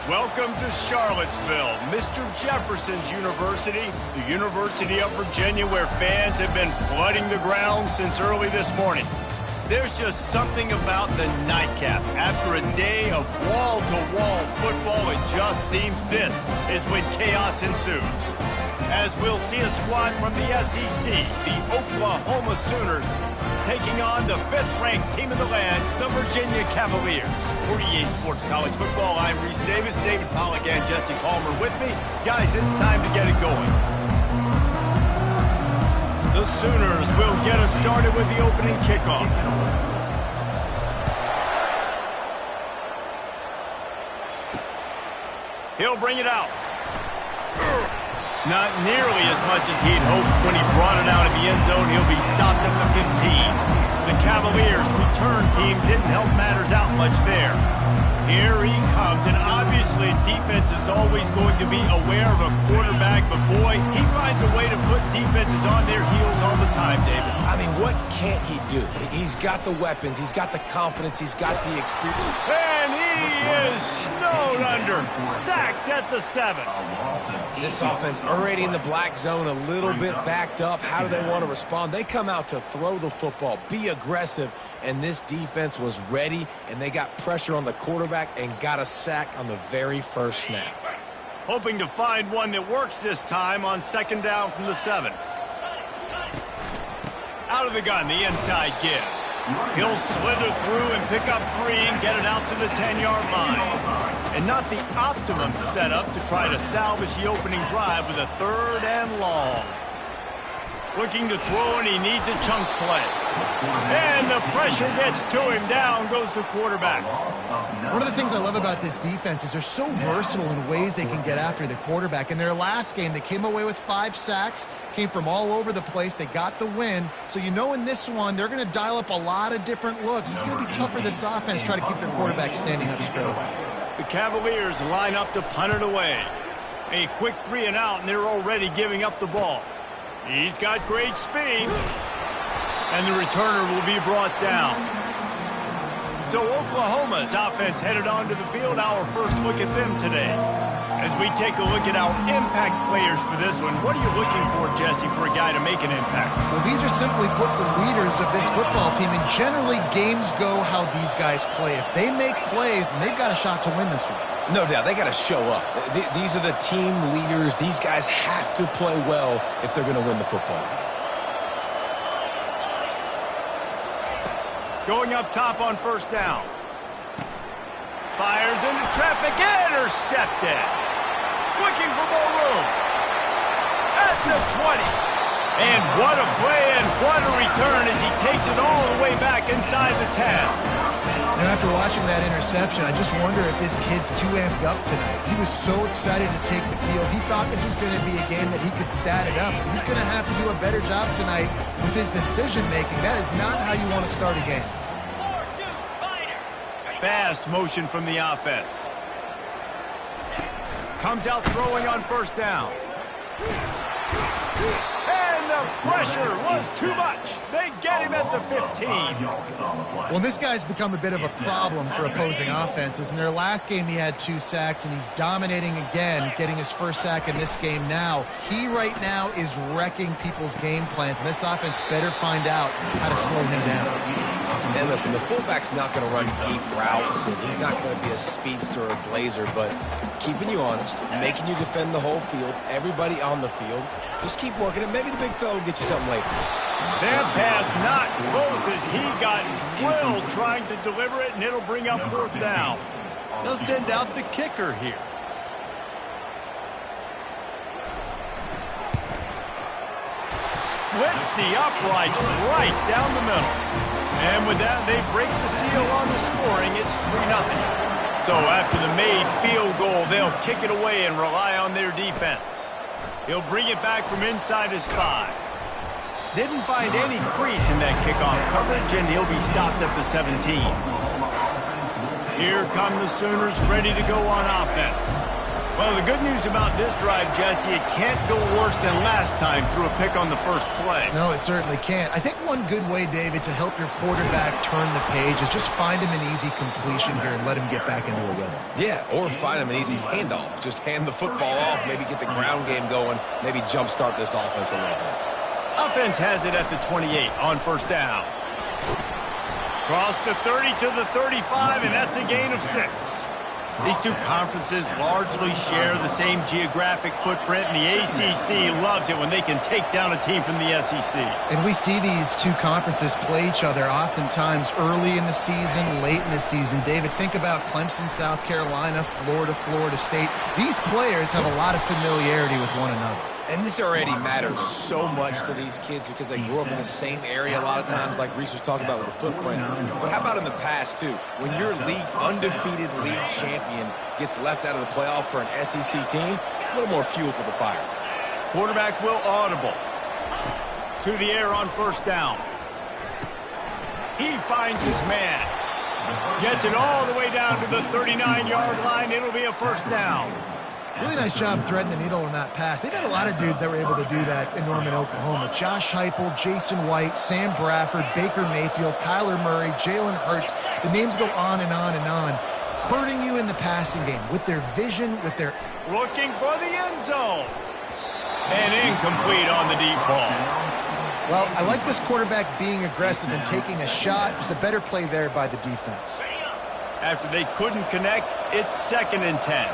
Welcome to Charlottesville, Mr. Jefferson's University, the University of Virginia, where fans have been flooding the ground since early this morning. There's just something about the nightcap. After a day of wall-to-wall football, it just seems this is when chaos ensues. As we'll see a squad from the SEC, the Oklahoma Sooners, taking on the 5th-ranked team in the land, the Virginia Cavaliers. For EA Sports College Football, I'm Reese Davis, David Pollack, and Jesse Palmer with me. Guys, it's time to get it going. The Sooners will get us started with the opening kickoff. He'll bring it out. Not nearly as much as he'd hoped when he brought it out of the end zone. He'll be stopped at the 15. The Cavaliers' return team didn't help matters out much there. Here he comes, and obviously defense is always going to be aware of a quarterback, but boy, he finds a way to put defenses on their heels all the time, David. I mean, what can't he do? He's got the weapons, he's got the confidence, he's got the experience. And he is snowed under, sacked at the 7. This offense already in the black zone, a little bit backed up. How do they want to respond? They come out to throw the football, be aggressive, and this defense was ready, and they got pressure on the quarterback and got a sack on the very first snap. Hoping to find one that works this time on 2nd down from the 7. Out of the gun, the inside give. He'll slither through and pick up 3 and get it out to the 10-yard line. And not the optimum setup to try to salvage the opening drive with a 3rd and long. Looking to throw, and he needs a chunk play. And the pressure gets to him. Down goes the quarterback. One of the things I love about this defense is they're so versatile in ways they can get after the quarterback. In their last game, they came away with 5 sacks, came from all over the place. They got the win. So you know in this one, they're going to dial up a lot of different looks. It's going to be tough for this offense to try to keep their quarterback standing up straight. The Cavaliers line up to punt it away. A quick 3 and out, and they're already giving up the ball. He's got great speed. And the returner will be brought down. So Oklahoma's offense headed onto the field. Our first look at them today. As we take a look at our impact players for this one, what are you looking for, Jesse, for a guy to make an impact? Well, these are simply put the leaders of this football team, and generally games go how these guys play. If they make plays, then they've got a shot to win this one. No doubt, they got to show up. These are the team leaders. These guys have to play well if they're going to win the football game. Going up top on 1st down. Fires into traffic, intercepted. Looking for more room. At the 20. And what a play and what a return as he takes it all the way back inside the 10. You know, after watching that interception, I just wonder if this kid's too amped up tonight. He was so excited to take the field. He thought this was going to be a game that he could stat it up. He's going to have to do a better job tonight with his decision-making. That is not how you want to start a game. Fast motion from the offense. Comes out throwing on 1st down. And the pressure was too much. They get him at the 15. Well, this guy's become a bit of a problem for opposing offenses. In their last game, he had 2 sacks, and he's dominating again, getting his 1st sack in this game now. He right now is wrecking people's game plans, and this offense better find out how to slow him down. And listen, the fullback's not going to run deep routes, and he's not going to be a speedster or a blazer, but keeping you honest, making you defend the whole field, everybody on the field. Just keep working it. Maybe the big fella will get you something later. That pass not close as he got drilled trying to deliver it, and it'll bring up 4th down. They'll send out the kicker here. Splits the uprights right down the middle. And with that, they break the seal on the scoring. It's 3-0. So after the made field goal, they'll kick it away and rely on their defense. He'll bring it back from inside his 5. Didn't find any crease in that kickoff coverage, and he'll be stopped at the 17. Here come the Sooners ready to go on offense. Well, the good news about this drive, Jesse, it can't go worse than last time through a pick on the first play. No, it certainly can't. I think one good way, David, to help your quarterback turn the page is just find him an easy completion here and let him get back into a rhythm. Yeah, or find him an easy handoff. Just hand the football off, maybe get the ground game going, maybe jumpstart this offense a little bit. Offense has it at the 28 on first down. Cross the 30 to the 35, and that's a gain of 6. These two conferences largely share the same geographic footprint, and the ACC loves it when they can take down a team from the SEC. And we see these two conferences play each other oftentimes early in the season, late in the season. David, think about Clemson, South Carolina, Florida, Florida State. These players have a lot of familiarity with one another. And this already matters so much to these kids because they grew up in the same area a lot of times, like Reese was talking about with the footprint. But how about in the past, too? When your undefeated league champion gets left out of the playoff for an SEC team, a little more fuel for the fire. Quarterback will audible. To the air on first down. He finds his man. Gets it all the way down to the 39-yard line. It'll be a first down. Really nice job threading the needle in that pass. They've had a lot of dudes that were able to do that in Norman, Oklahoma. Josh Heupel, Jason White, Sam Bradford, Baker Mayfield, Kyler Murray, Jalen Hurts. The names go on and on and on. Hurting you in the passing game with their vision, with their... Looking for the end zone. And incomplete on the deep ball. Well, I like this quarterback being aggressive and taking a shot. Just a better play there by the defense. After they couldn't connect, it's 2nd and 10.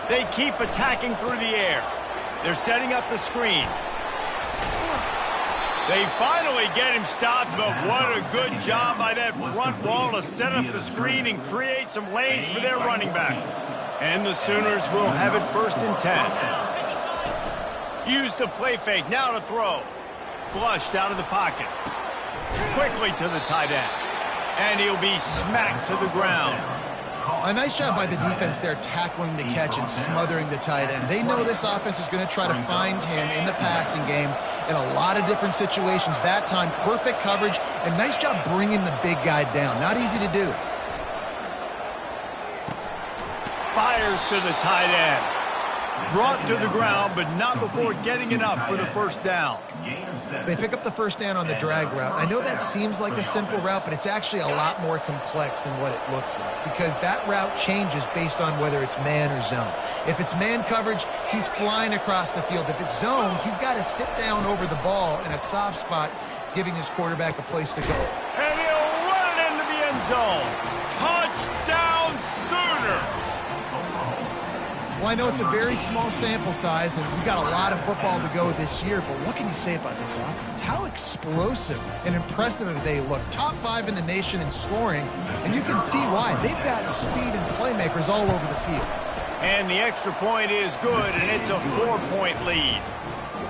They keep attacking through the air. They're setting up the screen. They finally get him stopped, but what a good job by that front wall to set up the screen and create some lanes for their running back. And the Sooners will have it 1st and 10. Use the play fake, now to throw. Flushed out of the pocket. Quickly to the tight end. And he'll be smacked to the ground. A nice job by the defense there tackling the catch and smothering the tight end. They know this offense is going to try to find him in the passing game in a lot of different situations. That time, perfect coverage and nice job bringing the big guy down. Not easy to do. Fires to the tight end. Brought to the ground, but not before getting enough for the first down. They pick up the first down on the drag route. I know that seems like a simple route, but it's actually a lot more complex than what it looks like because that route changes based on whether it's man or zone. If it's man coverage, he's flying across the field. If it's zone, he's got to sit down over the ball in a soft spot, giving his quarterback a place to go. And he'll run it into the end zone. Touchdown Sooners! Well, I know it's a very small sample size, and we've got a lot of football to go this year, but what can you say about this offense? How explosive and impressive they look. Top 5 in the nation in scoring, and you can see why. They've got speed and playmakers all over the field. And the extra point is good, and it's a 4-point lead.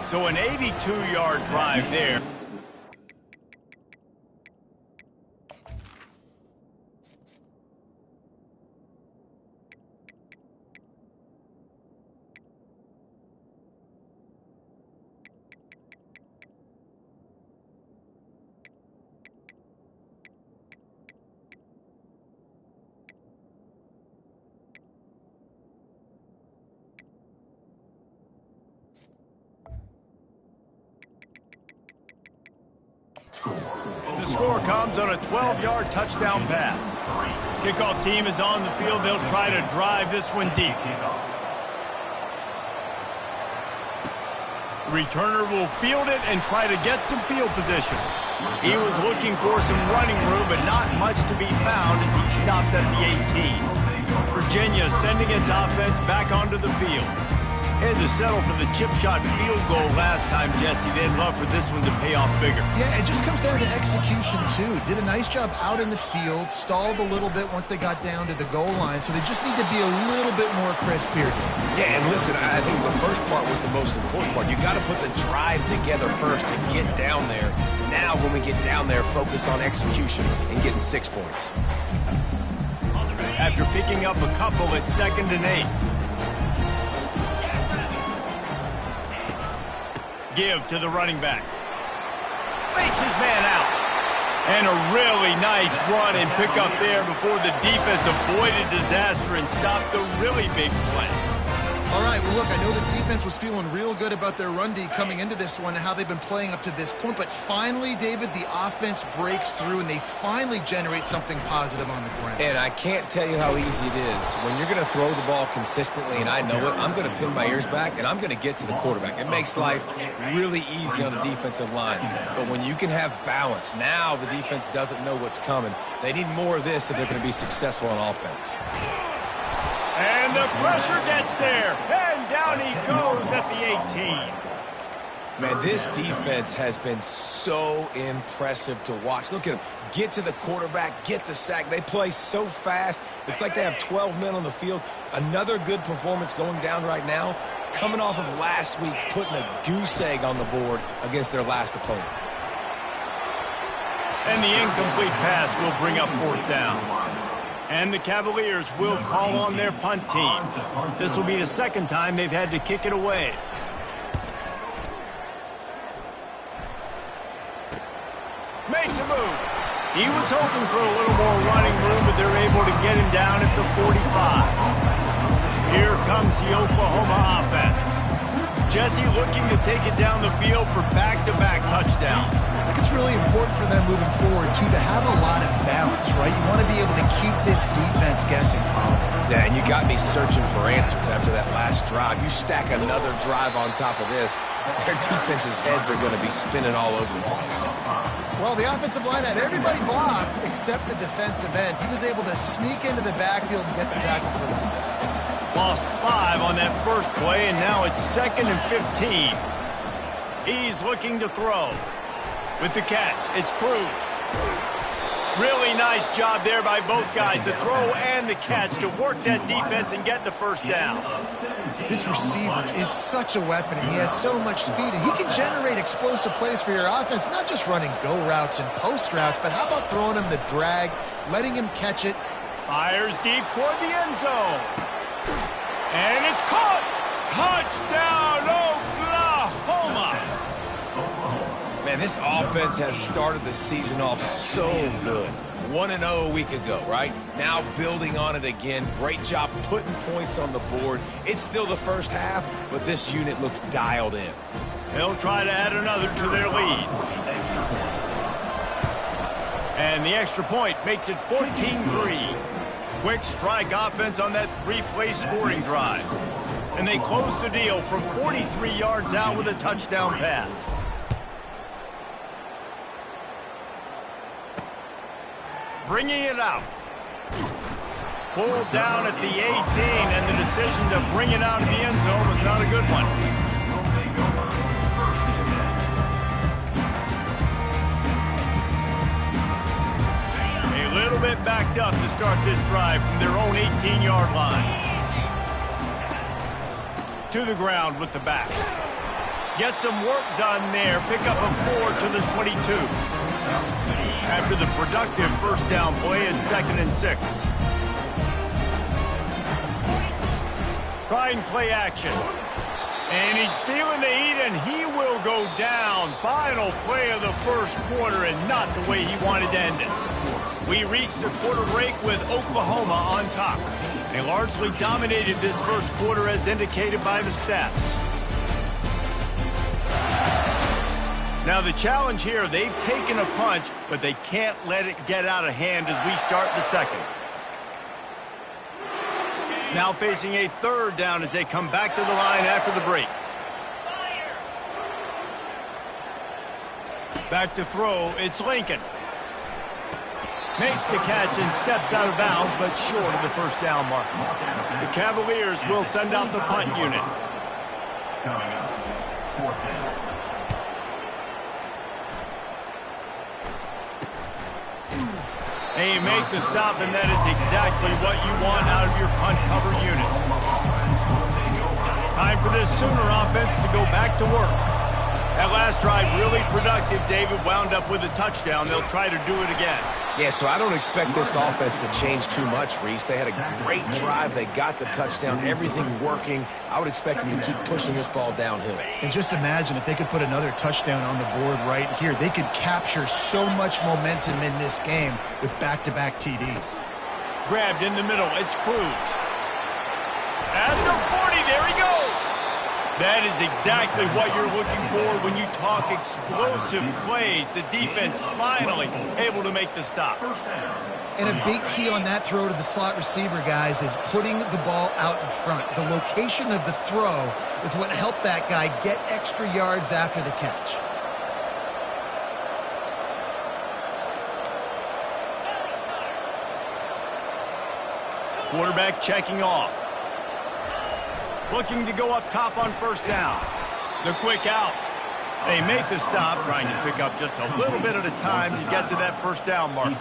So an 82-yard drive there. The score comes on a 12-yard touchdown pass. Kickoff team is on the field. They'll try to drive this one deep. The returner will field it and try to get some field position. He was looking for some running room, but not much to be found as he stopped at the 18. Virginia sending its offense back onto the field. Had to settle for the chip shot field goal last time, Jesse. They'd love for this one to pay off bigger. Yeah, it just comes down to execution, too. Did a nice job out in the field, stalled a little bit once they got down to the goal line, so they just need to be a little bit more crisp here. Yeah, and listen, I think the first part was the most important part. You got to put the drive together first to get down there. Now, when we get down there, focus on execution and getting 6 points. After picking up a couple at 2nd and 8. Give to the running back. Fakes his man out. And a really nice run and pick up there before the defense avoided disaster and stopped the really big play. All right, well, look, I know the defense was feeling real good about their run D coming into this one and how they've been playing up to this point, but finally, David, the offense breaks through and they finally generate something positive on the ground. And I can't tell you how easy it is. When you're going to throw the ball consistently, and I know it, I'm going to pin my ears back, and I'm going to get to the quarterback. It makes life really easy on the defensive line. But when you can have balance, now the defense doesn't know what's coming. They need more of this if they're going to be successful on offense. And the pressure gets there, and down he goes at the 18. Man, this defense has been so impressive to watch. Look at them. Get to the quarterback, get the sack. They play so fast. It's like they have 12 men on the field. Another good performance going down right now, coming off of last week, putting a goose egg on the board against their last opponent. And the incomplete pass will bring up 4th down. And the Cavaliers will call on their punt team. This will be the second time they've had to kick it away. Makes a move. He was hoping for a little more running room, but they're able to get him down at the 45. Here comes the Oklahoma offense. Jesse looking to take it down the field for back-to-back touchdowns. I think it's really important for them moving forward, too, to have a lot of balance, right? You want to be able to keep this defense guessing, Paul. Yeah, and you got me searching for answers after that last drive. You stack another drive on top of this, their defense's heads are going to be spinning all over the place. Well, the offensive line had everybody blocked except the defensive end. He was able to sneak into the backfield and get the tackle for loss. Lost 5 on that first play, and now it's 2nd and 15. He's looking to throw. With the catch, it's Cruz. Really nice job there by both guys, the throw and the catch, to work that defense and get the first down. This receiver is such a weapon, and he has so much speed, and he can generate explosive plays for your offense, not just running go routes and post routes, but how about throwing him the drag, letting him catch it. Fires deep toward the end zone. And it's caught! Touchdown, Oklahoma! Man, this offense has started the season off so good. 1-0 a week ago, right? Now building on it again. Great job putting points on the board. It's still the first half, but this unit looks dialed in. They'll try to add another to their lead. And the extra point makes it 14-3. Quick strike offense on that 3-play scoring drive. And they close the deal from 43 yards out with a touchdown pass. Bringing it out. Pulled down at the 18, and the decision to bring it out of the end zone was not a good one. A little bit backed up to start this drive from their own 18-yard line. To the ground with the back. Get some work done there. Pick up a 4 to the 22. After the productive first down play, it's 2nd and 6. Try and play action. And he's feeling the heat, and he will go down. Final play of the first quarter, and not the way he wanted to end it. We reached a quarter break with Oklahoma on top. They largely dominated this first quarter as indicated by the stats. Now the challenge here, they've taken a punch, but they can't let it get out of hand as we start the second. Now facing a 3rd down as they come back to the line after the break. Back to throw, it's Lincoln. Makes the catch and steps out of bounds, but short of the first down mark. The Cavaliers will send out the punt unit. And you make the stop, and that is exactly what you want out of your punt cover unit. Time for this Sooner offense to go back to work. That last drive really productive. David wound up with a touchdown. They'll try to do it again. Yeah, so I don't expect this offense to change too much, Reese. They had a great drive. They got the touchdown, everything working. I would expect them to keep pushing this ball downhill. And just imagine if they could put another touchdown on the board right here. They could capture so much momentum in this game with back-to-back TDs. Grabbed in the middle. It's Cruz. At the 40, there he goes. That is exactly what you're looking for when you talk explosive plays. The defense finally able to make the stop. And a big key on that throw to the slot receiver, guys, is putting the ball out in front. The location of the throw is what helped that guy get extra yards after the catch. Quarterback checking off. Looking to go up top on first down. The quick out. They make the stop, trying to pick up just a little bit at a time to get to that first down marker.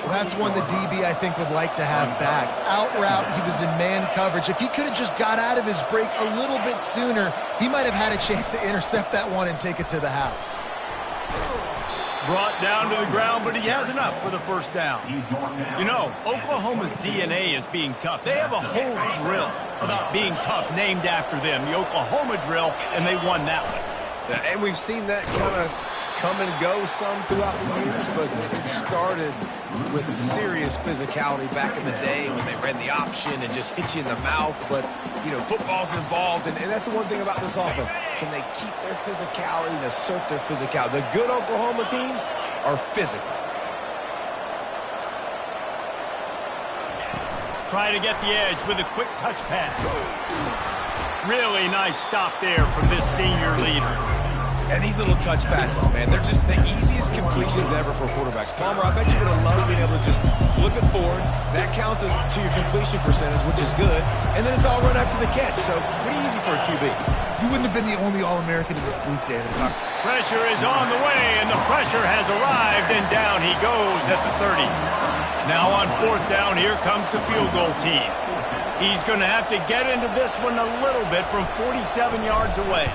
Well, that's one the DB, I think, would like to have back. Out route, he was in man coverage. If he could have just got out of his break a little bit sooner, he might have had a chance to intercept that one and take it to the house. Brought down to the ground, but he has enough for the first down. You know, Oklahoma's DNA is being tough. They have a whole drill about being tough named after them, the Oklahoma drill, and they won that one. Yeah, and we've seen that kind of come and go some throughout the years, but it started with serious physicality back in the day when they ran the option and just hit you in the mouth. But, you know, football's involved, and that's the one thing about this offense. Can they keep their physicality and assert their physicality? The good Oklahoma teams are physical. Try to get the edge with a quick touch pass. Really nice stop there from this senior leader. And these little touch passes, man, they're just the easiest completions ever for quarterbacks. Palmer, I bet you would have loved being able to just flip it forward. That counts as to your completion percentage, which is good. And then it's all run after the catch, so pretty easy for a QB. You wouldn't have been the only All-American in this booth, David. Pressure is on the way, and the pressure has arrived, and down he goes at the 30. Now on fourth down, here comes the field goal team. He's going to have to get into this one a little bit from 47 yards away.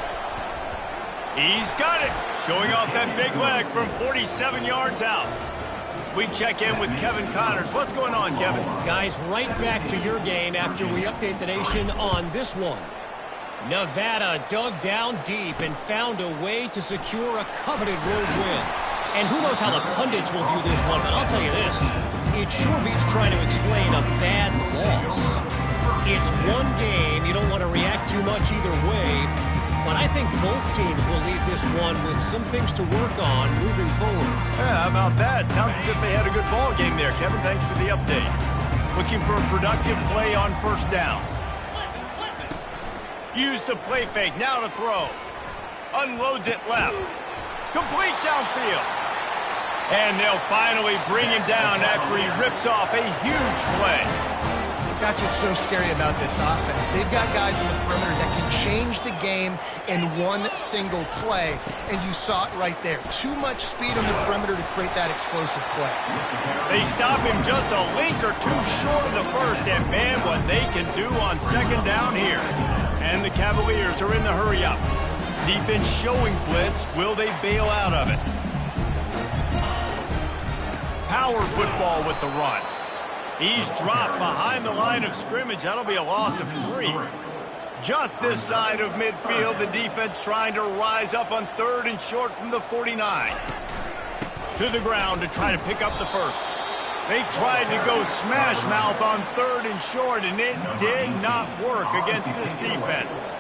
He's got it, showing off that big leg from 47 yards out. We check in with Kevin Connors. What's going on, Kevin? Guys, right back to your game after we update the nation on this one. Nevada dug down deep and found a way to secure a coveted road win. And who knows how the pundits will view this one, but I'll tell you this. It sure beats trying to explain a bad loss. It's one game. You don't want to react too much either way. But I think both teams will leave this one with some things to work on moving forward. Yeah, how about that? Sounds as if they had a good ball game there. Kevin, thanks for the update. Looking for a productive play on first down. Use the play fake. Now to throw. Unloads it left. Complete downfield. And they'll finally bring him down after he rips off a huge play. That's what's so scary about this offense. They've got guys in the perimeter that can change the game in one single play, and you saw it right there. Too much speed on the perimeter to create that explosive play. They stop him just a link or two short of the first, and man, what they can do on second down here. And the Cavaliers are in the hurry-up. Defense showing blitz. Will they bail out of it? Power football with the run. He's dropped behind the line of scrimmage. That'll be a loss of 3. Just this side of midfield, the defense trying to rise up on third and short from the 49. To the ground to try to pick up the first. They tried to go smash mouth on third and short, and it did not work against this defense.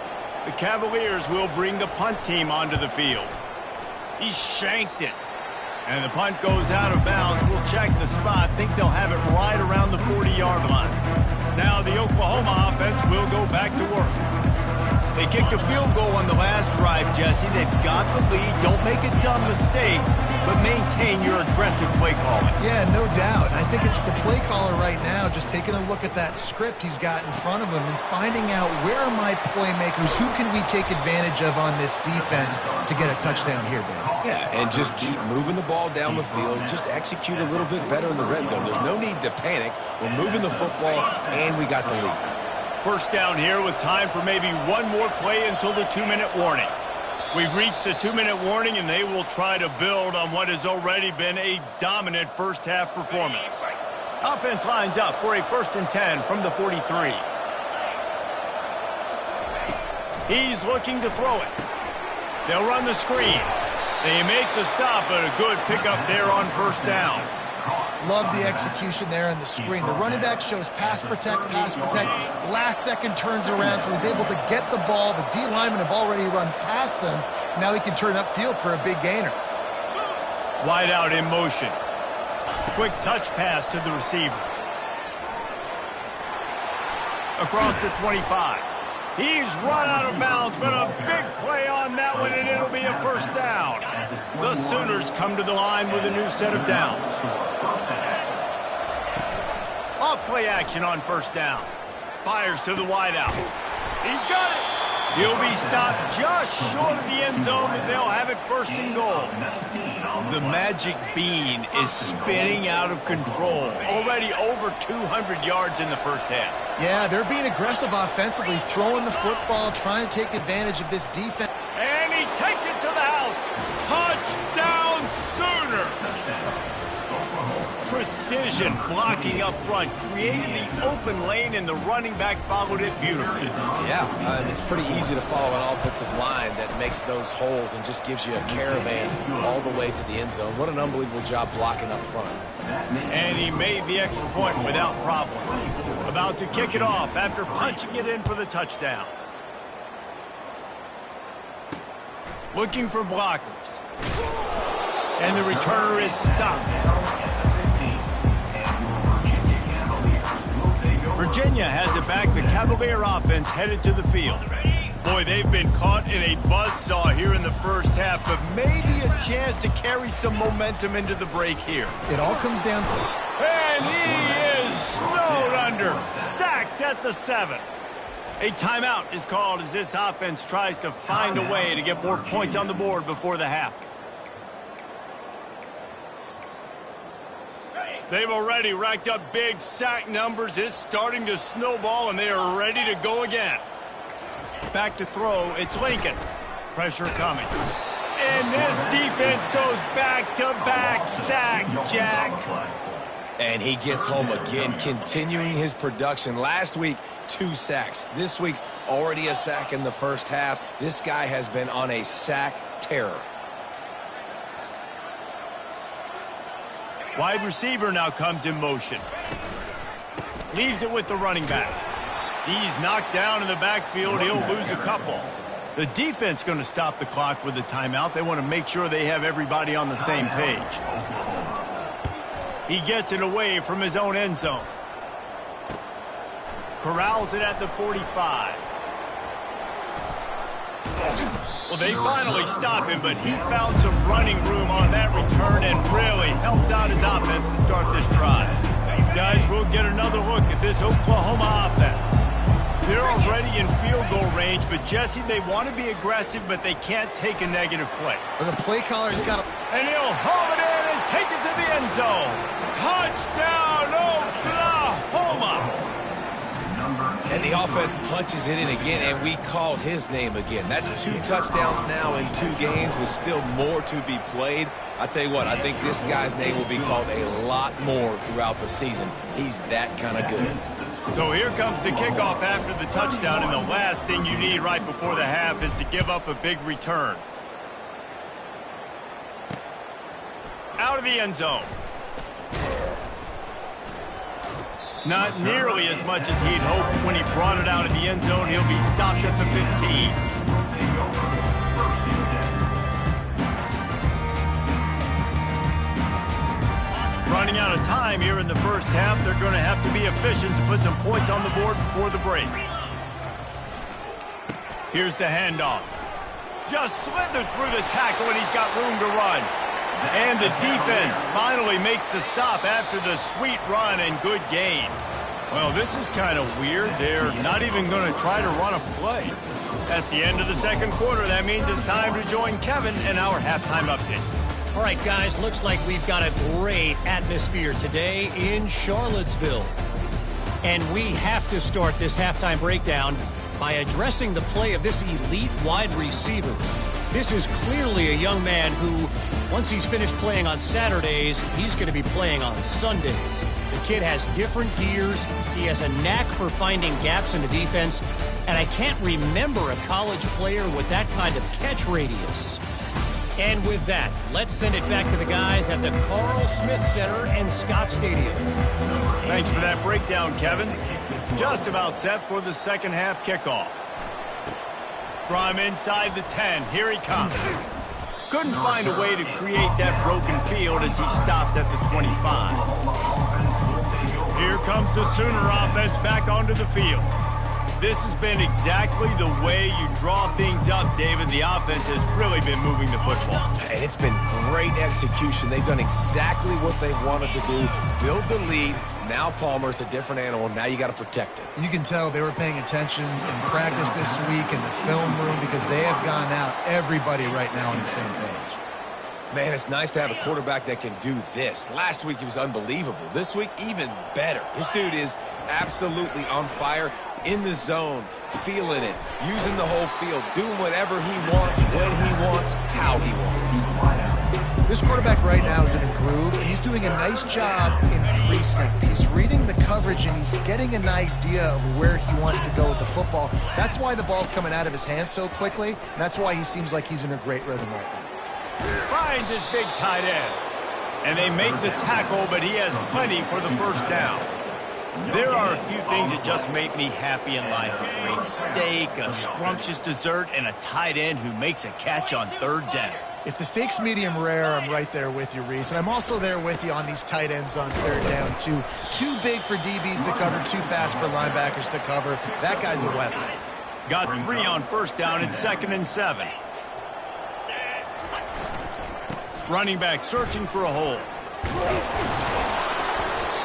The Cavaliers will bring the punt team onto the field. He shanked it. And the punt goes out of bounds. We'll check the spot. Think they'll have it right around the 40-yard line. Now the Oklahoma offense will go back to work. They kicked a field goal on the last drive, Jesse. They've got the lead. Don't make a dumb mistake, but maintain your aggressive play calling. Yeah, no doubt. I think it's the play caller right now just taking a look at that script he's got in front of him and finding out where are my playmakers, who can we take advantage of on this defense to get a touchdown here, Ben. Yeah, and just keep moving the ball down the field. Just execute a little bit better in the red zone. There's no need to panic. We're moving the football, and we got the lead. First down here with time for maybe one more play until the 2-minute warning. We've reached the 2-minute warning, and they will try to build on what has already been a dominant first-half performance. Offense lines up for a 1st and 10 from the 43. He's looking to throw it. They'll run the screen. They make the stop, but a good pickup there on 1st down. Love the execution there in the screen. The running back shows pass protect. Last second turns around, so he's able to get the ball. The D linemen have already run past him. Now he can turn upfield for a big gainer. Wide out in motion. Quick touch pass to the receiver. Across the 25. He's run out of bounds, but a big play on that one, and it'll be a 1st down. The Sooners come to the line with a new set of downs. Off play action on 1st down. Fires to the wideout. He's got it. He'll be stopped just short of the end zone, but they'll have it 1st and goal. The magic bean is spinning out of control. Already over 200 yards in the 1st half. Yeah, they're being aggressive offensively, throwing the football, trying to take advantage of this defense. And he takes it to the house. Touchdown Sooners! Precision blocking up front, created the open lane, and the running back followed it beautifully. Yeah, it's pretty easy to follow an offensive line that makes those holes and just gives you a caravan all the way to the end zone. What an unbelievable job blocking up front. And he made the extra point without problem. About to kick it off after punching it in for the touchdown. Looking for blockers. And the returner is stopped. Virginia has it back. The Cavalier offense headed to the field. Boy, they've been caught in a buzzsaw here in the 1st half, but maybe a chance to carry some momentum into the break here. It all comes down to... And he is snowed under. Sacked at the 7. A timeout is called as this offense tries to find a way to get more points on the board before the half. They've already racked up big sack numbers. It's starting to snowball, and they are ready to go again. Back to throw. It's Lincoln. Pressure coming. And this defense goes back-to-back sack, Jack. And he gets home again, continuing his production. Last week, 2 sacks. This week, already a sack in the 1st half. This guy has been on a sack terror. Wide receiver now comes in motion. Leaves it with the running back. He's knocked down in the backfield. He'll lose a couple. The defense going to stop the clock with a timeout. They want to make sure they have everybody on the same page. He gets it away from his own end zone. Corrals it at the 45. Well, they finally stop him, but he found some running room on that return and really helps out his offense to start this drive. Guys, we'll get another look at this Oklahoma offense. They're already in field goal range, but Jesse, they want to be aggressive, but they can't take a negative play. Well, the play caller's got to... And he'll haul it in and take it to the end zone. Touchdown, Oklahoma! And the offense punches it in again, and we called his name again. That's 2 touchdowns now in 2 games with still more to be played. I tell you what, I think this guy's name will be called a lot more throughout the season. He's that kind of good. So here comes the kickoff after the touchdown, and the last thing you need right before the half is to give up a big return. Out of the end zone. Not nearly as much as he'd hoped when he brought it out of the end zone. He'll be stopped at the 15. Running out of time here in the 1st half. They're going to have to be efficient to put some points on the board before the break. Here's the handoff. Just slithered through the tackle, and he's got room to run. And the defense finally makes the stop after the sweet run and good gain. Well, this is kind of weird. They're not even going to try to run a play. That's the end of the 2nd quarter. That means it's time to join Kevin in our halftime update. All right, guys, looks like we've got a great atmosphere today in Charlottesville. And we have to start this halftime breakdown by addressing the play of this elite wide receiver. This is clearly a young man who, once he's finished playing on Saturdays, he's going to be playing on Sundays. The kid has different gears. He has a knack for finding gaps in the defense. And I can't remember a college player with that kind of catch radius. And with that, let's send it back to the guys at the Carl Smith Center and Scott Stadium. Thanks for that breakdown, Kevin. Just about set for the second half kickoff. From inside the 10, here he comes. Couldn't find a way to create that broken field as he stopped at the 25. Here comes the Sooner offense back onto the field. This has been exactly the way you draw things up, David. The offense has really been moving the football. And it's been great execution. They've done exactly what they've wanted to do. Build the lead. Now Palmer's a different animal. Now you got to protect it. You can tell they were paying attention in practice this week in the film room because they have gone out, everybody right now on the same page. Man, it's nice to have a quarterback that can do this. Last week he was unbelievable. This week, even better. This dude is absolutely on fire, in the zone, feeling it, using the whole field, doing whatever he wants, when he wants, how he wants. This quarterback right now is in a groove, and he's doing a nice job in pre-snap. He's reading the coverage, and he's getting an idea of where he wants to go with the football. That's why the ball's coming out of his hands so quickly, and that's why he seems like he's in a great rhythm right now. Finds his big tight end. And they make the tackle, but he has plenty for the first down. There are a few things that just make me happy in life. A great steak, a scrumptious dessert, and a tight end who makes a catch on third down. If the steak's medium rare, I'm right there with you, Reese. And I'm also there with you on these tight ends on third down, too. Too big for DBs to cover, too fast for linebackers to cover. That guy's a weapon. Got 3 on first down at 2nd and 7. Running back searching for a hole.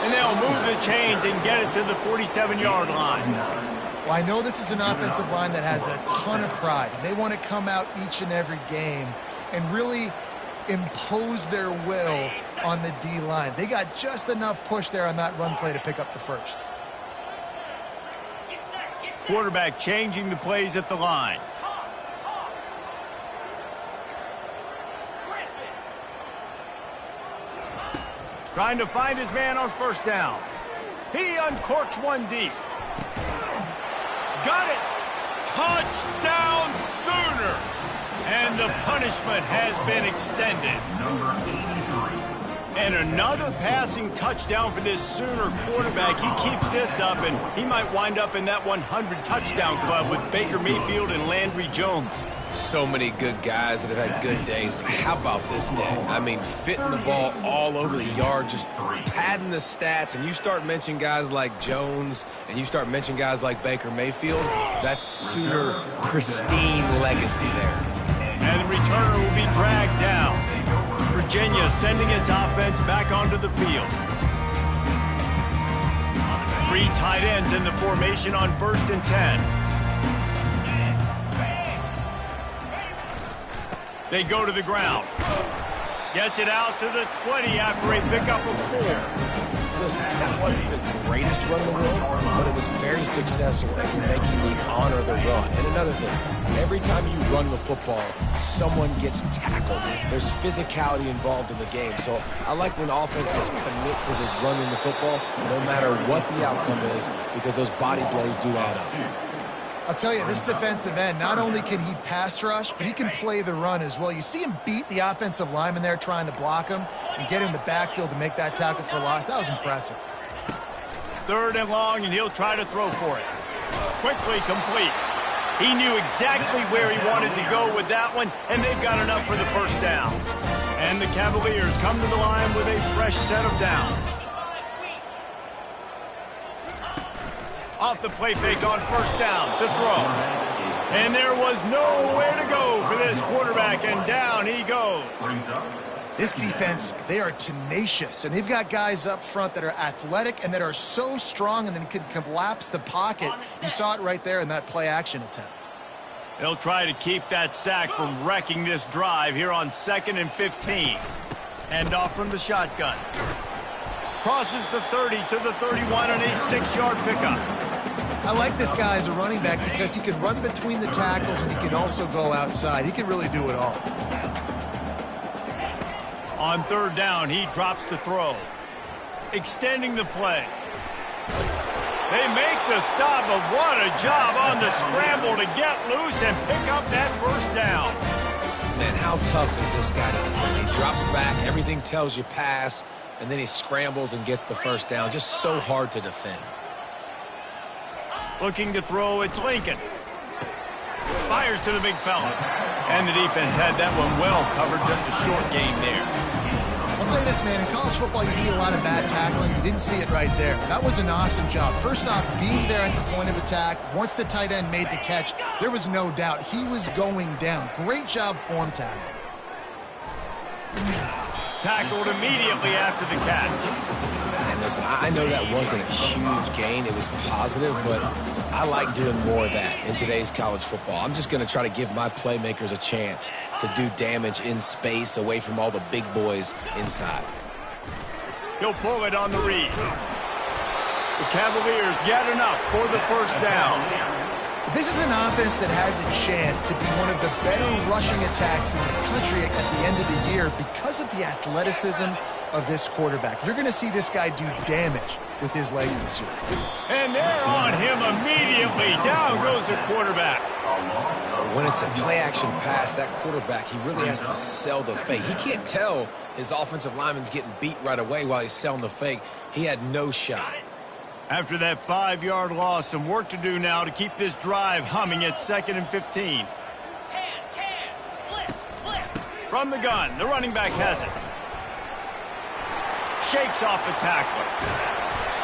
And they'll move the chains and get it to the 47-yard line. Well, I know this is an offensive line that has a ton of pride. They want to come out each and every game and really impose their will on the D-line. They got just enough push there on that run play to pick up the first. Quarterback changing the plays at the line. Trying to find his man on first down. He uncorks one deep. Got it! Touchdown Sooner! And the punishment has been extended. And another passing touchdown for this Sooner quarterback. He keeps this up, and he might wind up in that 100 touchdown club with Baker Mayfield and Landry Jones. So many good guys that have had good days, but how about this day? I mean, fitting the ball all over the yard, just padding the stats, and you start mentioning guys like Jones, and you start mentioning guys like Baker Mayfield, that's Sooner pristine legacy there. And the returner will be dragged down. Virginia sending its offense back onto the field. 3 tight ends in the formation on 1st and 10. They go to the ground. Gets it out to the 20 after a pickup of 4. Listen, that wasn't the greatest run in the world, but it was very successful, and you're making me honor the run. And another thing, every time you run the football, someone gets tackled. There's physicality involved in the game. So I like when offenses commit to the running the football, no matter what the outcome is, because those body blows do add up. I'll tell you, this defensive end, not only can he pass rush, but he can play the run as well. You see him beat the offensive lineman there trying to block him and get him in the backfield to make that tackle for loss. That was impressive. 3rd and long, and he'll try to throw for it. Quickly complete. He knew exactly where he wanted to go with that one, and they've got enough for the first down. And the Cavaliers come to the line with a fresh set of downs. Off the play fake on first down to throw. And there was nowhere to go for this quarterback, and down he goes. This defense, they are tenacious, and they've got guys up front that are athletic and that are so strong and then can collapse the pocket. You saw it right there in that play-action attempt. They'll try to keep that sack from wrecking this drive here on 2nd and 15. Hand off from the shotgun. Crosses the 30 to the 31 and a 6-yard pickup. I like this guy as a running back because he can run between the tackles and he can also go outside. He can really do it all. On third down, he drops to throw. Extending the play. They make the stop, but what a job on the scramble to get loose and pick up that first down. Man, how tough is this guy to defend? He drops back, everything tells you pass, and then he scrambles and gets the first down. Just so hard to defend. Looking to throw, it's Lincoln. Fires to the big fella. And the defense had that one well covered, just a short gain there. I'll say this, man, in college football you see a lot of bad tackling. You didn't see it right there. That was an awesome job. First off, being there at the point of attack. Once the tight end made the catch, there was no doubt he was going down. Great job form tackle. Tackled immediately after the catch. And listen, I know that wasn't a huge gain. It was positive, but I like doing more of that in today's college football. I'm just going to try to give my playmakers a chance to do damage in space away from all the big boys inside. He'll pull it on the read. The Cavaliers get enough for the first down. This is an offense that has a chance to be one of the better rushing attacks in the country at the end of the year because of the athleticism of this quarterback. You're going to see this guy do damage with his legs this year. And they're on him immediately. Down goes the quarterback. When it's a play-action pass, that quarterback, he really has to sell the fake. He can't tell his offensive lineman's getting beat right away while he's selling the fake. He had no shot. After that 5-yard loss, some work to do now to keep this drive humming at 2nd and 15. From the gun, the running back has it. Shakes off the tackler.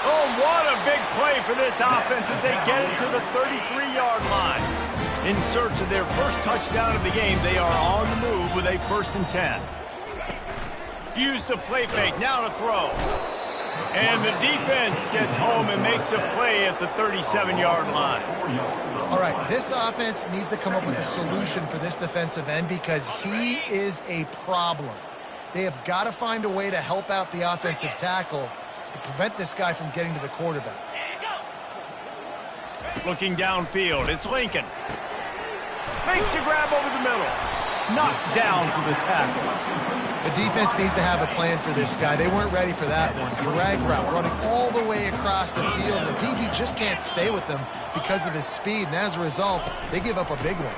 Oh, what a big play for this offense as they get it to the 33-yard line. In search of their first touchdown of the game, they are on the move with a 1st and 10. Use the play fake, now to throw. And the defense gets home and makes a play at the 37-yard line. All right, this offense needs to come up with a solution for this defensive end because he is a problem. They have got to find a way to help out the offensive tackle to prevent this guy from getting to the quarterback. Looking downfield, it's Lincoln. Makes the grab over the middle. Knocked down for the tackle. The defense needs to have a plan for this guy. They weren't ready for that one. Drag route, running all the way across the field. And the DB just can't stay with him because of his speed. And as a result, they give up a big one.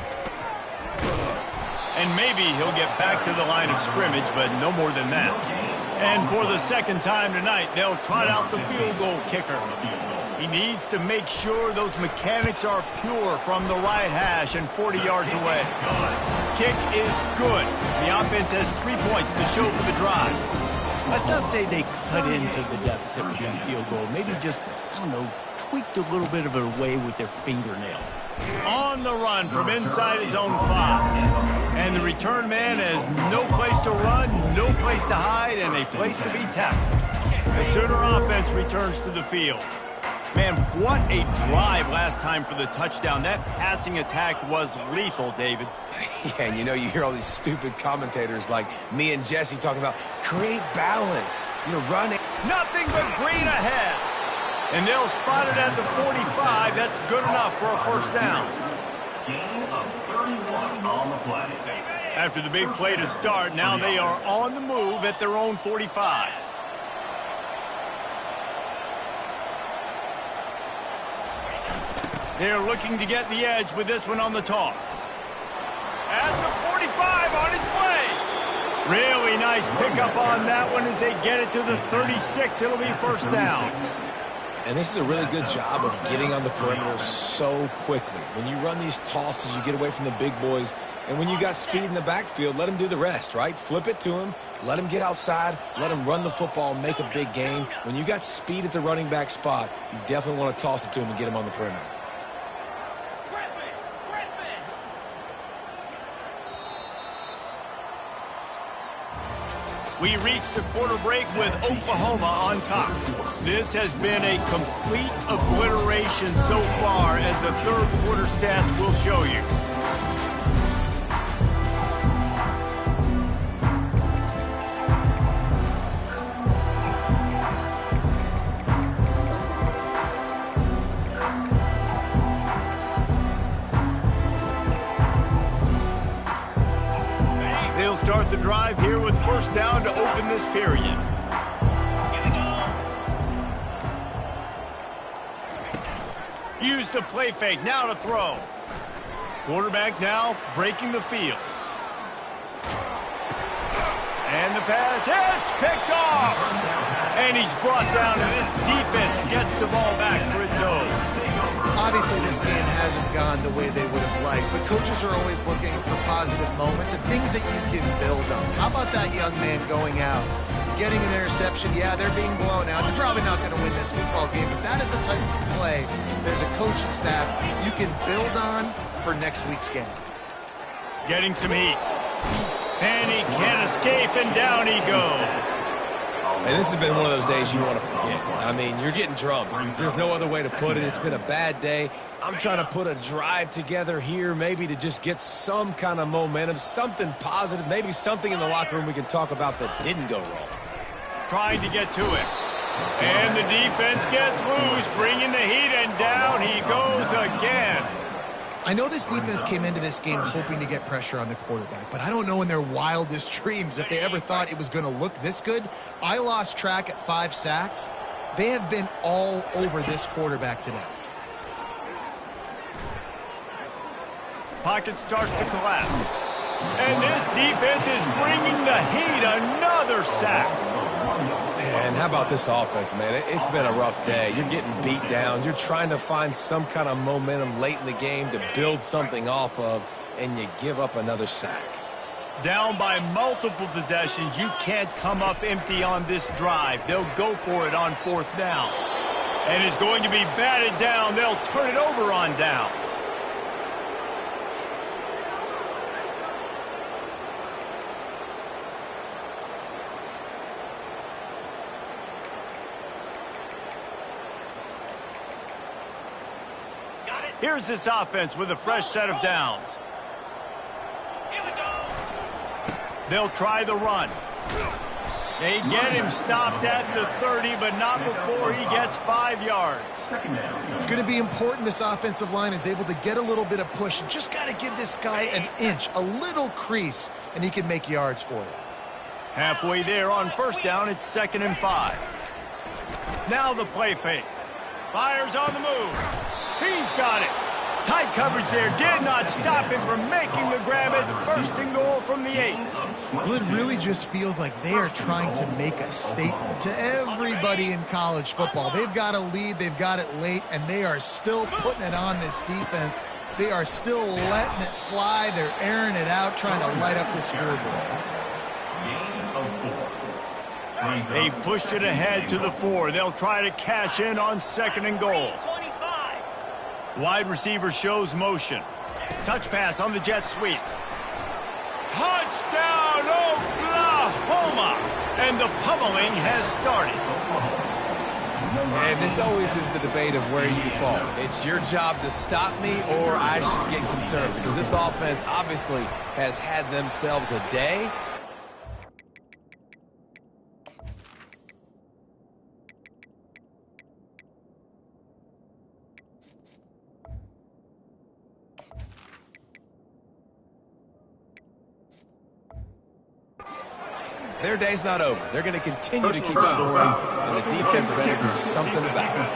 And maybe he'll get back to the line of scrimmage, but no more than that. And for the second time tonight, they'll trot out the field goal kicker. He needs to make sure those mechanics are pure from the right hash and 40 yards away. Kick is good. The offense has 3 points to show for the drive. Let's not say they cut into the deficit with that field goal. Maybe just, I don't know, tweaked a little bit of it away with their fingernail. On the run from inside his own 5. And the return man has no place to run, no place to hide, and a place to be tackled. The Sooner offense returns to the field. Man, what a drive last time for the touchdown. That passing attack was lethal, David. Yeah, and you hear all these stupid commentators like me and Jesse talking about create balance, run it. Nothing but green ahead. And they'll spot it at the 45. That's good enough for a first down. Gain of 31 on the play. After the big play to start, now they are on the move at their own 45. They're looking to get the edge with this one on the toss. At the 45 on its way. Really nice pickup on that one as they get it to the 36. It'll be first down. And this is a really good job of getting on the perimeter so quickly. When you run these tosses, you get away from the big boys. And when you got speed in the backfield, let them do the rest, right? Flip it to him, let him get outside, let him run the football, make a big gain. When you got speed at the running back spot, you definitely want to toss it to him and get him on the perimeter. We reach the quarter break with Oklahoma on top. This has been a complete obliteration so far, as the third quarter stats will show you. drive here with first down to open this period. Use the play fake, now to throw. Quarterback now breaking the field. And the pass hits, picked off. And he's brought down, and this defense gets the ball back for its own. Obviously, this game hasn't gone the way they would have liked, but coaches are always looking for positive moments and things that you can build on. How about that young man going out, getting an interception? Yeah, they're being blown out. They're probably not going to win this football game, but that is the type of play there's a coaching staff you can build on for next week's game. Getting some heat. And he can't escape, and down he goes. And this has been one of those days you want to forget. I mean, you're getting drunk. There's no other way to put it. It's been a bad day. I'm trying to put a drive together here, maybe to just get some kind of momentum, something positive, maybe something in the locker room we can talk about that didn't go wrong. Trying to get to him. And the defense gets loose, bringing the heat, and down he goes again. I know this defense came into this game hoping to get pressure on the quarterback, but I don't know in their wildest dreams if they ever thought it was going to look this good. I lost track at 5 sacks. They have been all over this quarterback today. Pocket starts to collapse. And this defense is bringing the heat. Another sack. And how about this offense, man? It's been a rough day. You're getting beat down. You're trying to find some kind of momentum late in the game to build something off of, and you give up another sack. Down by multiple possessions. You can't come up empty on this drive. They'll go for it on 4th down. And it's going to be batted down. They'll turn it over on downs. Here's this offense with a fresh set of downs. They'll try the run. They get him stopped at the 30, but not before he gets 5 yards. It's going to be important this offensive line is able to get a little bit of push. You just got to give this guy an inch, a little crease, and he can make yards for you. Halfway there on 1st down, it's 2nd and 5. Now the play fake. Fires on the move. He's got it. Tight coverage there did not stop him from making the grab at 1st and goal from the 8. Well, it really just feels like they are trying to make a statement to everybody in college football. They've got a lead, they've got it late, and they are still putting it on this defense. They are still letting it fly. They're airing it out, trying to light up the scoreboard. They've pushed it ahead to the 4. They'll try to cash in on 2nd and goal. Wide receiver shows motion. Touch pass on the jet sweep. Touchdown, Oklahoma! And the pummeling has started. And this always is the debate of where you fall. It's your job to stop me, or I should get concerned, because this offense obviously has had themselves a day. Their day's not over. They're going to continue to keep scoring, and the defense better do something about it.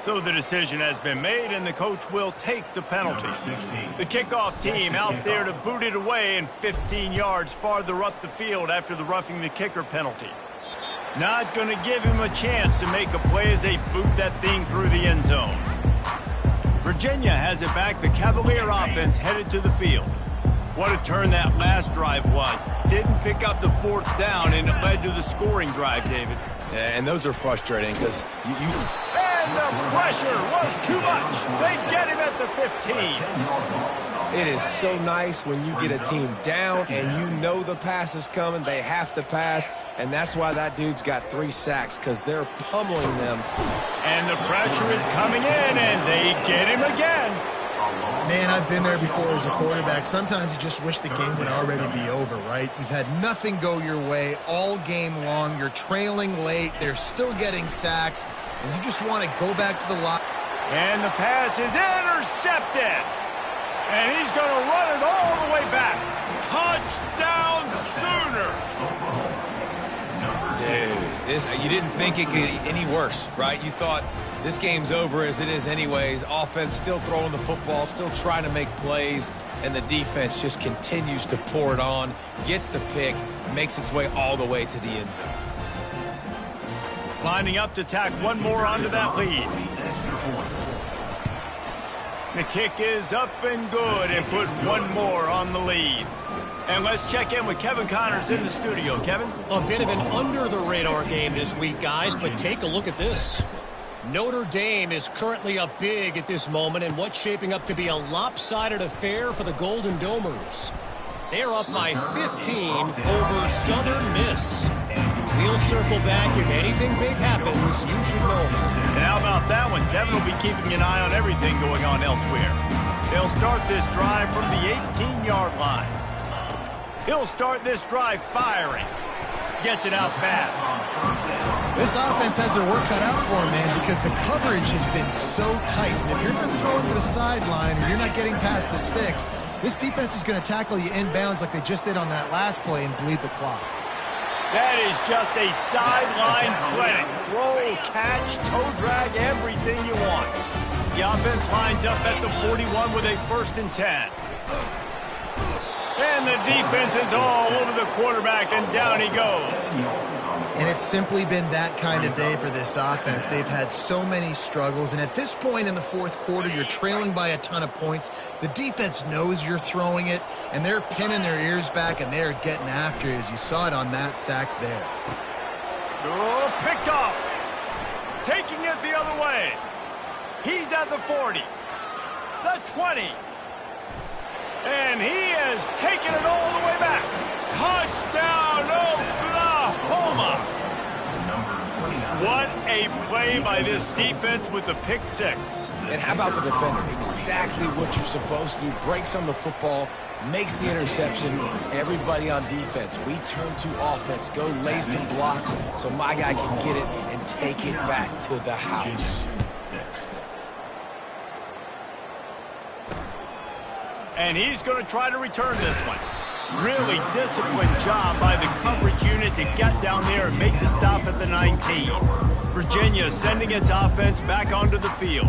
So the decision has been made, and the coach will take the penalty. The kickoff team out there to boot it away and 15 yards farther up the field after the roughing the kicker penalty. Not going to give him a chance to make a play as they boot that thing through the end zone. Virginia has it back. The Cavalier offense headed to the field. What a turn that last drive was. Didn't pick up the 4th down, and it led to the scoring drive, David. Yeah, and those are frustrating because And the pressure was too much. They get him at the 15. It is so nice when you get a team down and you know the pass is coming. They have to pass, and that's why that dude's got 3 sacks, because they're pummeling them. And the pressure is coming in, and they get him again. Man, I've been there before as a quarterback. Sometimes you just wish the game would already be over, right? You've had nothing go your way all game long. You're trailing late. They're still getting sacks, and you just want to go back to the line. And the pass is intercepted. And he's going to run it all the way back. Touchdown Sooners! Dude, you didn't think it could get any worse, right? You thought this game's over as it is anyways. Offense still throwing the football, still trying to make plays, and the defense just continues to pour it on, gets the pick, makes its way all the way to the end zone. Lining up to tack one more onto that lead. The kick is up and good and put one more on the lead. And let's check in with Kevin Connors in the studio. Kevin? A bit of an under-the-radar game this week, guys, but take a look at this. Notre Dame is currently up big at this moment in what's shaping up to be a lopsided affair for the Golden Domers. They're up by 15 over Southern Miss. We'll circle back. If anything big happens, you should know. And how about that one? Kevin will be keeping an eye on everything going on elsewhere. They'll start this drive from the 18-yard line. He'll start this drive firing. Gets it out fast. This offense has their work cut out for them, man, because the coverage has been so tight. And if you're not throwing to the sideline or you're not getting past the sticks, this defense is going to tackle you inbounds like they just did on that last play and bleed the clock. That is just a sideline clinic. Throw, catch, toe drag, everything you want. The offense lines up at the 41 with a 1st and 10. And the defense is all over the quarterback, and down he goes. And it's simply been that kind of day for this offense. They've had so many struggles, and at this point in the fourth quarter, you're trailing by a ton of points. The defense knows you're throwing it, and they're pinning their ears back, and they're getting after it, as you saw it on that sack there. Oh, picked off. Taking it the other way. He's at the 40. The 20. And he has taken it all the way back. Touchdown, Oklahoma! What a play by this defense with the pick six. And how about the defender? Exactly what you're supposed to do. Breaks on the football, makes the interception. Everybody on defense, we turn to offense. Go lay some blocks so my guy can get it and take it back to the house. And he's going to try to return this one. Really disciplined job by the coverage unit to get down there and make the stop at the 19. Virginia sending its offense back onto the field.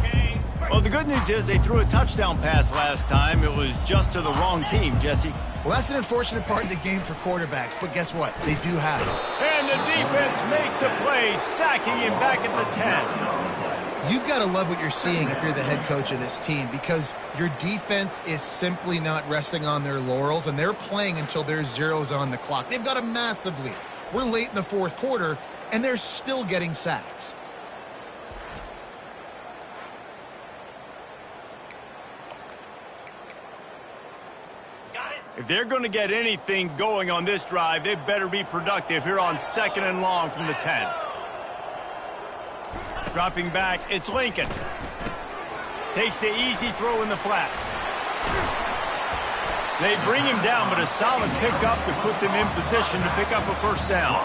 Well, the good news is they threw a touchdown pass last time. It was just to the wrong team, Jesse. Well, that's an unfortunate part of the game for quarterbacks, but guess what? They do have it. And the defense makes a play, sacking him back at the 10. You've got to love what you're seeing if you're the head coach of this team, because your defense is simply not resting on their laurels, and they're playing until there's zeros on the clock. They've got a massive lead. We're late in the fourth quarter, and they're still getting sacks. If they're going to get anything going on this drive, they better be productive here on 2nd and long from the 10. Dropping back, it's Lincoln. Takes the easy throw in the flat. They bring him down, but a solid pickup to put them in position to pick up a 1st down.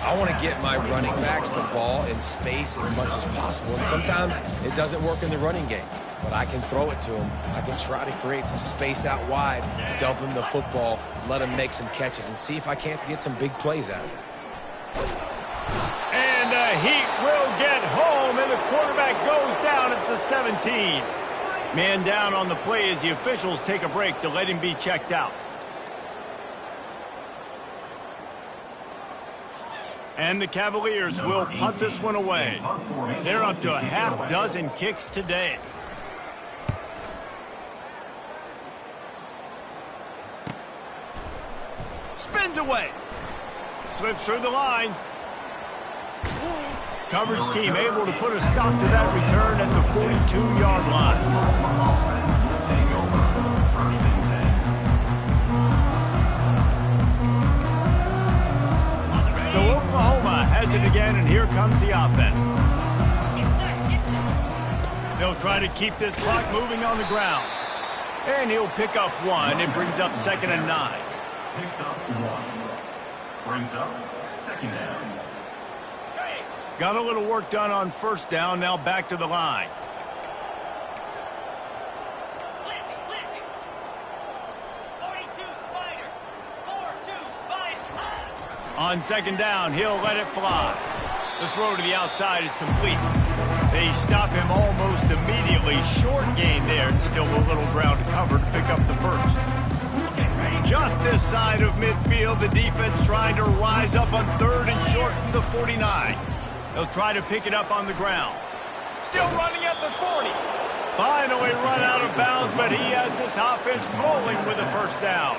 I want to get my running backs the ball in space as much as possible, and sometimes it doesn't work in the running game, but I can throw it to them. I can try to create some space out wide, dump him the football, let him make some catches, and see if I can't get some big plays out of it. And the Heat will get home, and the quarterback goes down at the 17. Man down on the play as the officials take a break to let him be checked out. And the Cavaliers will punt this one away. They're up to a half dozen kicks today. Spins away. Slips through the line. Coverage team able to put a stop to that return at the 42-yard line. So Oklahoma has it again, and here comes the offense. They'll try to keep this clock moving on the ground. And he'll pick up one. It brings up 2nd and 9. Picks up 1. Brings up 2nd down. Got a little work done on 1st down. Now back to the line. On second down, he'll let it fly. The throw to the outside is complete. They stop him almost immediately. Short gain there, and still a little ground to cover to pick up the first. Just this side of midfield, the defense trying to rise up on third and short from the 49. They'll try to pick it up on the ground. Still running at the 40. Finally run out of bounds, but he has this offense rolling with a first down.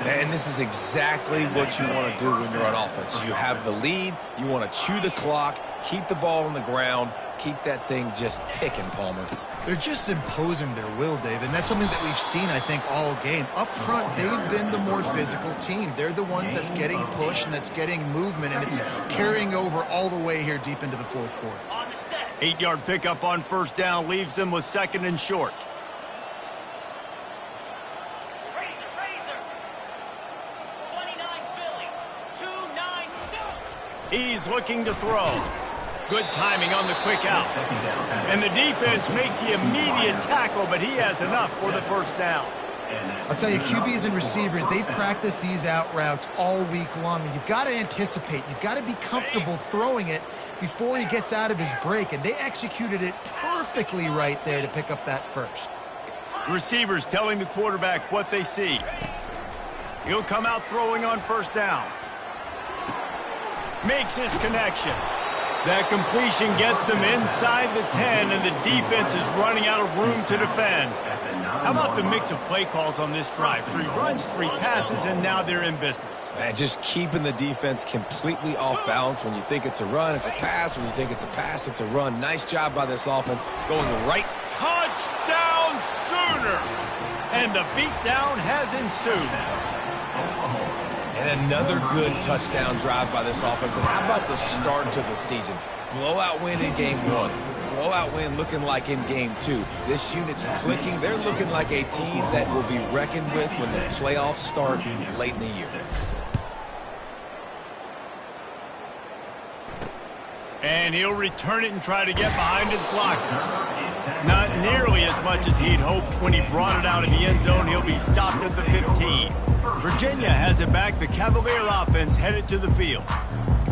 And this is exactly what you want to do when you're on offense. You have the lead, you want to chew the clock, keep the ball on the ground, keep that thing just ticking, Palmer. They're just imposing their will, Dave, and that's something that we've seen, I think, all game. Up front, they've been the more physical team. They're the ones that's getting push and that's getting movement, and it's carrying over all the way here deep into the fourth quarter. 8-yard pickup on first down leaves them with second and short. He's looking to throw. Good timing on the quick out. And the defense makes the immediate tackle, but he has enough for the first down. I'll tell you, QBs and receivers, they practice these out routes all week long, and you've got to anticipate. You've got to be comfortable throwing it before he gets out of his break, and they executed it perfectly right there to pick up that first. Receivers telling the quarterback what they see. He'll come out throwing on first down. Makes his connection. That completion gets them inside the 10, and the defense is running out of room to defend. How about the mix of play calls on this drive? 3 runs, 3 passes, and now they're in business. Man, just keeping the defense completely off balance. When you think it's a run, it's a pass. When you think it's a pass, it's a run. Nice job by this offense going right. Touchdown Sooners! And the beatdown has ensued. And another good touchdown drive by this offense. And how about the start to the season? Blowout win in game 1. Blowout win looking like in game 2. This unit's clicking. They're looking like a team that will be reckoned with when the playoffs start late in the year. And he'll return it and try to get behind his blockers. Not nearly as much as he'd hoped when he brought it out in the end zone. He'll be stopped at the 15. Virginia has it back. The Cavalier offense headed to the field.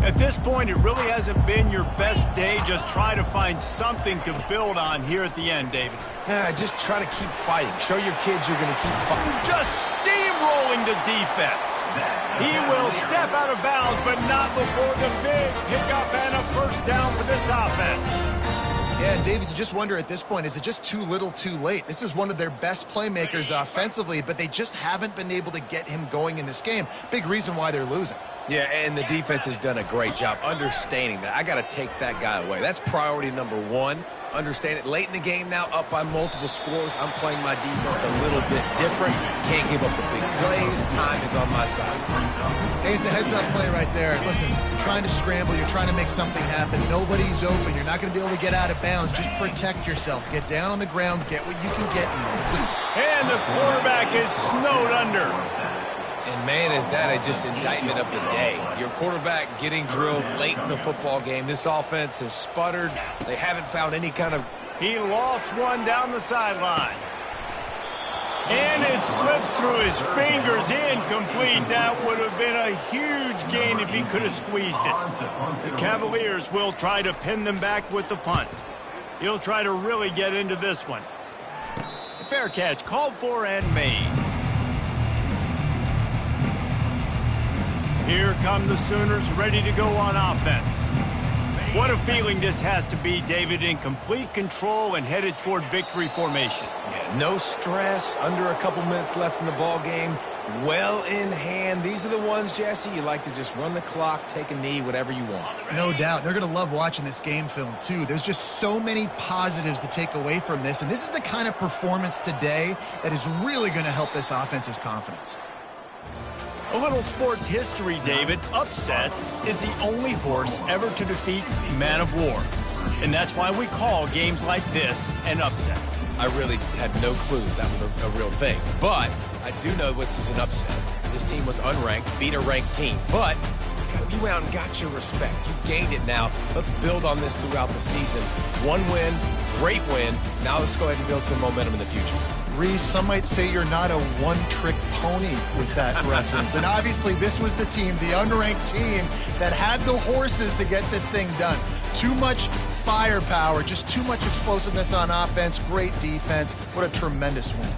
At this point, it really hasn't been your best day. Just try to find something to build on here at the end, David. Yeah, just try to keep fighting. Show your kids you're going to keep fighting. Just steamrolling the defense. He will step out of bounds, but not before the big pickup and a first down for this offense. Yeah, and David, you just wonder at this point, is it just too little too late? This is one of their best playmakers offensively, but they just haven't been able to get him going in this game. Big reason why they're losing. Yeah, and the defense has done a great job understanding that. I got to take that guy away. That's priority number 1. Understand it. Late in the game now, up by multiple scores. I'm playing my defense a little bit different. Can't give up the big plays. Time is on my side. Hey, it's a heads-up play right there. Listen, you're trying to scramble. You're trying to make something happen. Nobody's open. You're not going to be able to get out of bounds. Just protect yourself. Get down on the ground. Get what you can get and complete. And the quarterback is snowed under. And, man, is that just indictment of the day. Your quarterback getting drilled late in the football game. This offense has sputtered. They haven't found any kind of... He lost one down the sideline. And it slips through his fingers, incomplete. That would have been a huge gain if he could have squeezed it. The Cavaliers will try to pin them back with the punt. He'll try to really get into this one. Fair catch called for and made. Here come the Sooners ready to go on offense. What a feeling this has to be, David, in complete control and headed toward victory formation. Yeah, no stress, under a couple minutes left in the ball game, well in hand. These are the ones, Jesse, you like to just run the clock, take a knee, whatever you want. No doubt. They're going to love watching this game film, too. There's just so many positives to take away from this, and this is the kind of performance today that is really going to help this offense's confidence. A little sports history, David. Upset is the only horse ever to defeat Man of War. And that's why we call games like this an upset. I really had no clue that was a real thing. But I do know this is an upset. This team was unranked, beat a ranked team. But you went out and got your respect. You gained it now. Let's build on this throughout the season. One win, great win. Now let's go ahead and build some momentum in the future. Reese, some might say you're not a one-trick pony with that reference. And obviously, this was the team, the unranked team, that had the horses to get this thing done. Too much firepower, just too much explosiveness on offense, great defense. What a tremendous win.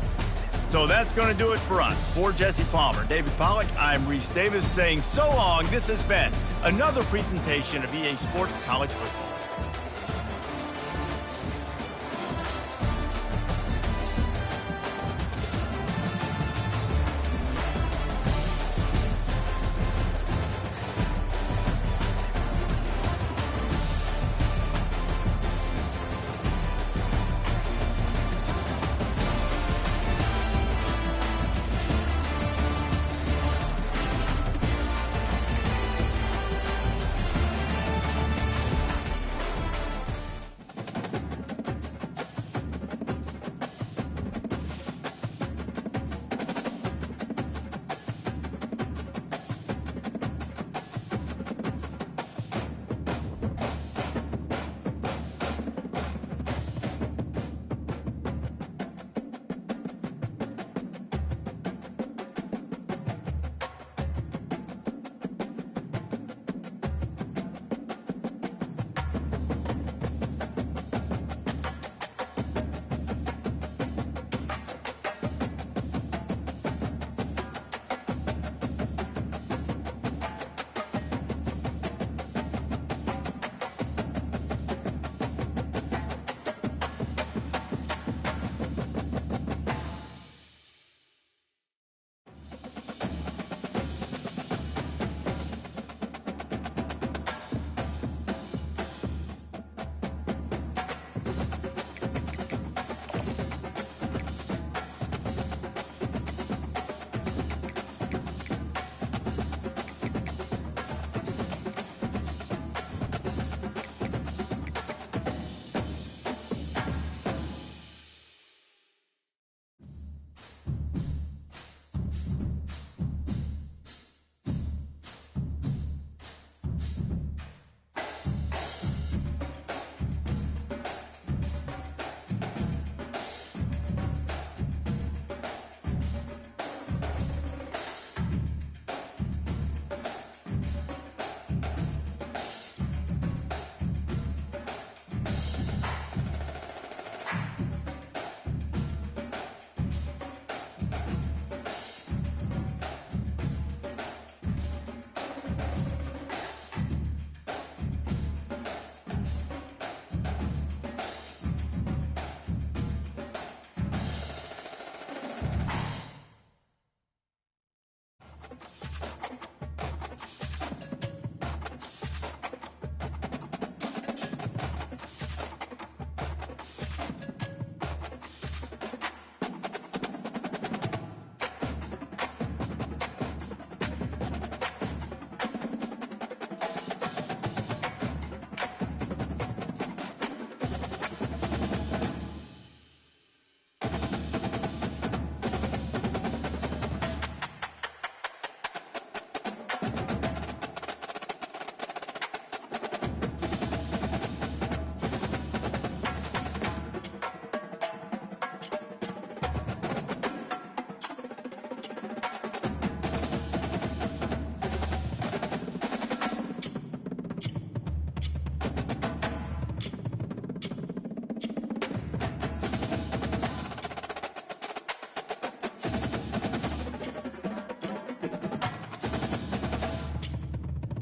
So that's going to do it for us. For Jesse Palmer, David Pollack, I'm Reese Davis saying so long. This has been another presentation of EA Sports College Football.